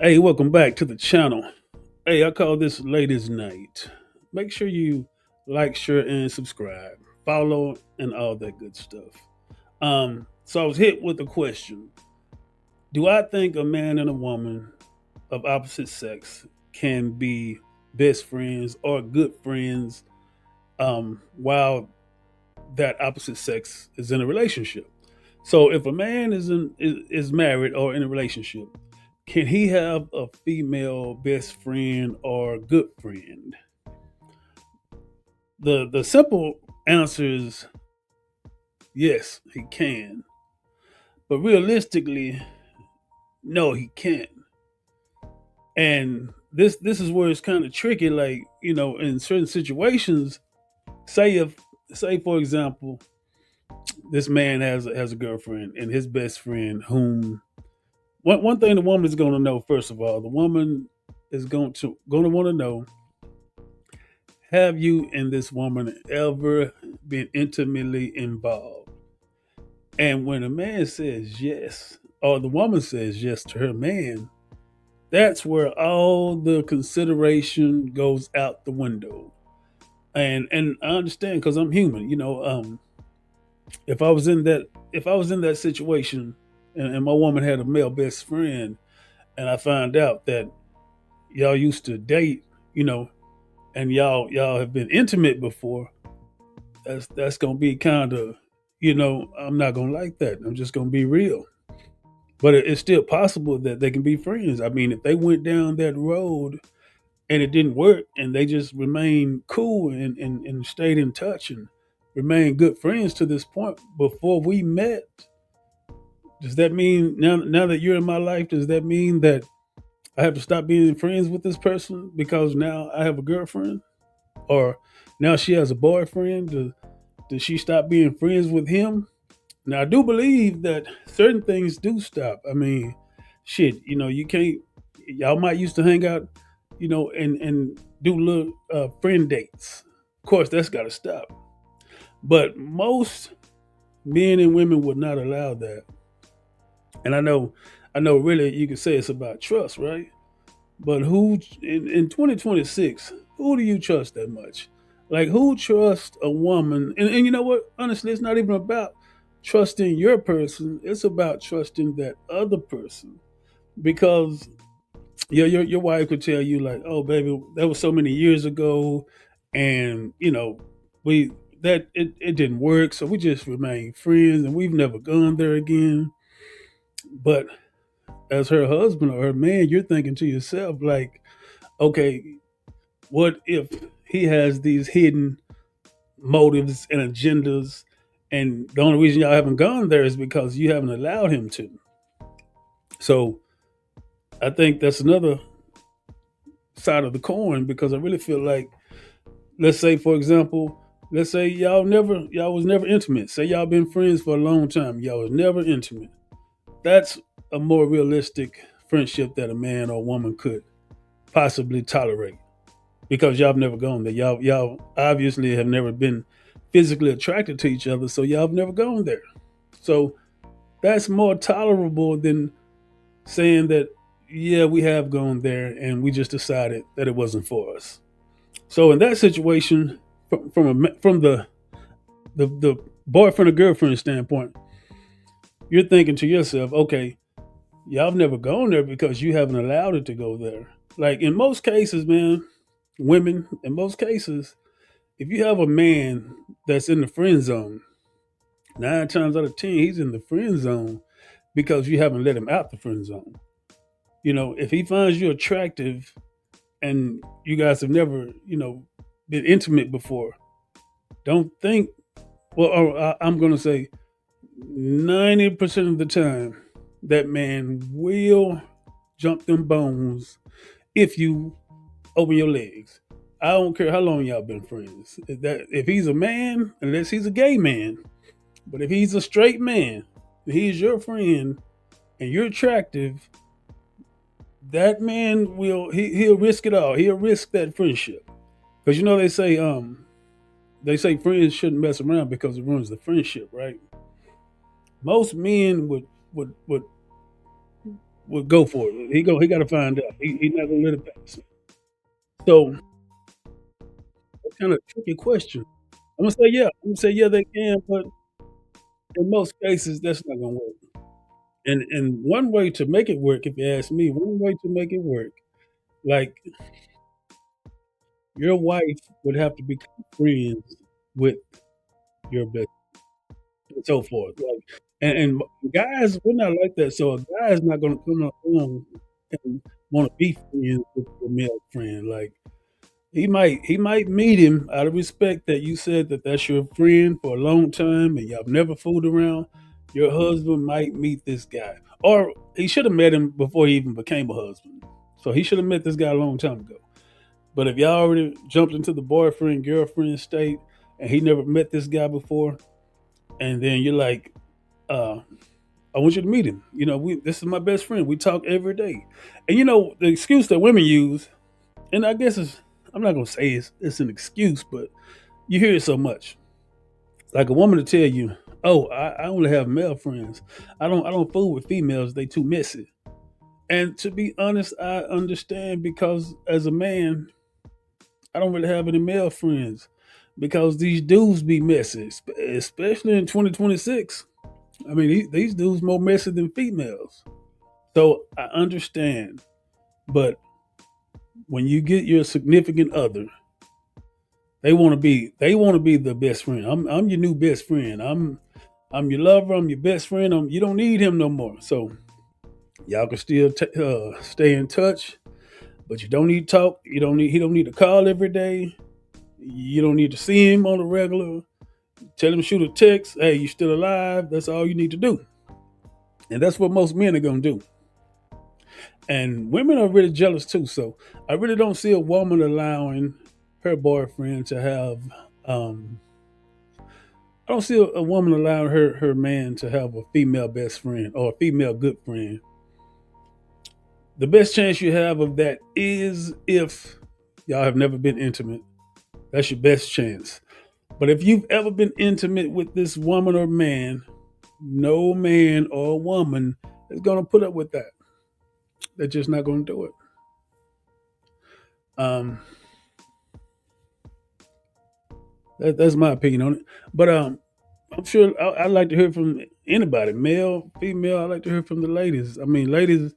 Hey, welcome back to the channel. Hey, I call this Ladies Night. Make sure you like, share, and subscribe, follow, and all that good stuff. So I was hit with the question: do I think a man and a woman of opposite sex can be best friends or good friends while that opposite sex is in a relationship? So if a man is married or in a relationship, can he have a female best friend or good friend? The simple answer is yes, he can. But realistically, no, he can't. And this is where it's kind of tricky. Like, in certain situations, say if say for example, this man has a girlfriend and his best friend whom one thing the woman is gonna know, first of all, the woman is gonna want to know, have you and this woman ever been intimately involved? And when a man says yes, or the woman says yes to her man, that's where all the consideration goes out the window. And I understand because I'm human. If I was in that situation and my woman had a male best friend, and I find out that y'all used to date, you know, and y'all have been intimate before, that's gonna be kind of, I'm not gonna like that. I'm just gonna be real. But it's still possible that they can be friends. I mean, if they went down that road and it didn't work and they just remained cool and stayed in touch and remained good friends to this point before we met, does that mean now that you're in my life, does that mean that I have to stop being friends with this person because now I have a girlfriend? Or now she has a boyfriend? Does she stop being friends with him? Now I do believe that certain things do stop. I mean, shit, you can't. Y'all might used to hang out, and do little friend dates. Of course, that's got to stop. But most men and women would not allow that. And I know, really, you could say it's about trust, right? But who in 2026? Who do you trust that much? Like, who trusts a woman? And you know what? Honestly, it's not even about trusting your person. It's about trusting that other person. Because your wife could tell you like, "Oh, baby, that was so many years ago, and we it didn't work, so we just remained friends, and we've never gone there again." But as her husband or her man, you're thinking to yourself like, "Okay, what if he has these hidden motives and agendas, and the only reason y'all haven't gone there is because you haven't allowed him to?" So I think that's another side of the coin, because I really feel like, let's say for example, let's say y'all was never intimate. Say y'all been friends for a long time, y'all was never intimate. That's a more realistic friendship that a man or woman could possibly tolerate, because y'all have never gone there. Y'all obviously have never been physically attracted to each other, so y'all have never gone there. So that's more tolerable than saying that, yeah, we have gone there and we just decided that it wasn't for us. So in that situation, from the boyfriend or girlfriend standpoint, you're thinking to yourself, okay, y'all have never gone there because you haven't allowed it to go there. Like in most cases, man, women, in most cases, if you have a man that's in the friend zone, 9 times out of 10, he's in the friend zone because you haven't let him out the friend zone. If he finds you attractive and you guys have never, been intimate before, don't think, well, or I'm going to say 90% of the time, that man will jump them bones if you open your legs. I don't care how long y'all been friends. If he's a man, unless he's a gay man, but if he's a straight man, he's your friend and you're attractive, that man he'll risk it all. He'll risk that friendship. Because they say friends shouldn't mess around because it ruins the friendship, right? Most men would Well, go for it. He got to find out. He not gonna let it pass. So that's kind of a tricky question. I'm gonna say yeah. I'm gonna say yeah they can, but in most cases that's not gonna work. And one way to make it work, if you ask me, one way to make it work, like your wife would have to become friends with your best and so forth. Like and guys, we're not like that. So a guy is not gonna come along and want to be friends with your male friend. Like he might meet him out of respect that you said that that's your friend for a long time and y'all never fooled around. Your husband might meet this guy, or he should have met him before he even became a husband. So he should have met this guy a long time ago. But if y'all already jumped into the boyfriend girlfriend state and he never met this guy before, and then you're like, uh, I want you to meet him. This is my best friend. We talk every day, and the excuse that women use, and I guess I'm not gonna say it's an excuse, but you hear it so much. Like a woman to tell you, "Oh, I only have male friends. I don't fool with females. They too messy." And to be honest, I understand because as a man, I don't really have any male friends because these dudes be messy, especially in 2026. I mean, these dudes more messy than females. So I understand, but when you get your significant other, they want to be the best friend. I'm your new best friend. I'm your lover. I'm your best friend. You don't need him no more. So y'all can still stay in touch, but you don't need to talk. He don't need to call every day. You don't need to see him on a regular. Tell him shoot a text. Hey, you still alive? That's all you need to do, and that's what most men are gonna do. And women are really jealous too. So I really don't see a woman allowing her boyfriend to have. Um, I don't see a woman allowing her man to have a female best friend or a female good friend. The best chance you have of that is if y'all have never been intimate. That's your best chance. But if you've ever been intimate with this woman or man, no man or woman is going to put up with that. They're just not going to do it. Um, that's my opinion on it. But I'm sure I'd like to hear from anybody, male, female. I'd like to hear from the ladies. I mean, ladies,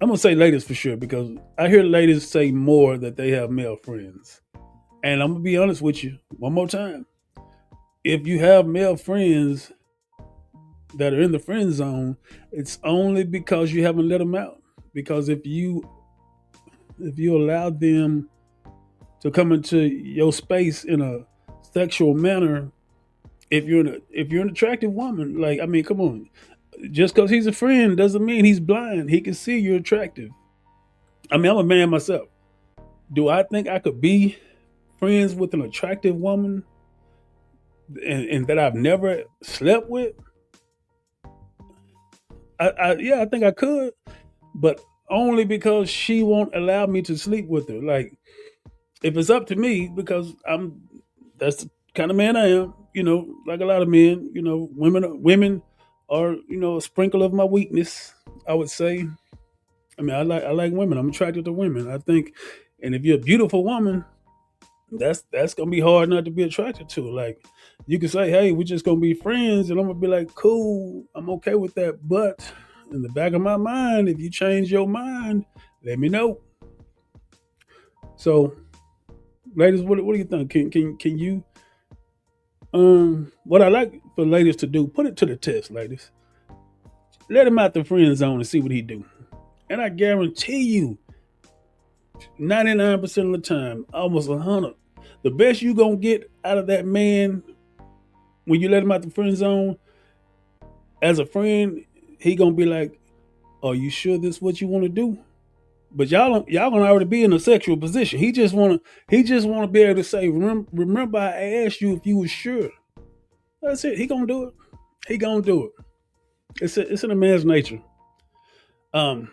I'm gonna say ladies for sure because I hear ladies say more that they have male friends. And I'm gonna be honest with you one more time. If you have male friends that are in the friend zone, it's only because you haven't let them out. Because if you allow them to come into your space in a sexual manner, if you're an attractive woman, like I mean, come on, just because he's a friend doesn't mean he's blind. He can see you're attractive. I mean, I'm a man myself. Do I think I could be friends with an attractive woman and that I've never slept with? Yeah, I think I could, but only because she won't allow me to sleep with her. Like, if it's up to me, because that's the kind of man I am. Like a lot of men, women are a sprinkle of my weakness. I would say. I mean, I like women. I'm attracted to women. I think, and if you're a beautiful woman, that's gonna be hard not to be attracted to. Like, you can say, "Hey, we're just gonna be friends," and I'm gonna be like, "Cool, I'm okay with that." But in the back of my mind, if you change your mind, let me know. So, ladies, what do you think? Can you what I like for ladies to do, put it to the test, ladies. Let him out the friend zone and see what he do. And I guarantee you, 99% of the time, almost 100, the best you gonna get out of that man when you let him out the friend zone as a friend, he gonna be like, "Are you sure this is what you want to do?" But y'all gonna already be in a sexual position. He just wanna be able to say, remember I asked you if you were sure. That's it. He gonna do it. He gonna do it. It's in a man's nature. Um,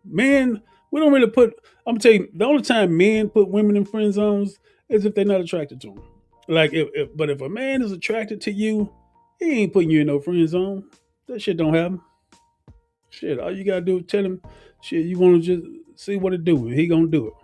Men, we don't really put. I'm gonna tell you, the only time men put women in friend zones is if they're not attracted to them. Like, but if a man is attracted to you, he ain't putting you in no friend zone. That shit don't happen. Shit, all you gotta do is tell him, shit, you want to just see what it do, and he gonna do it.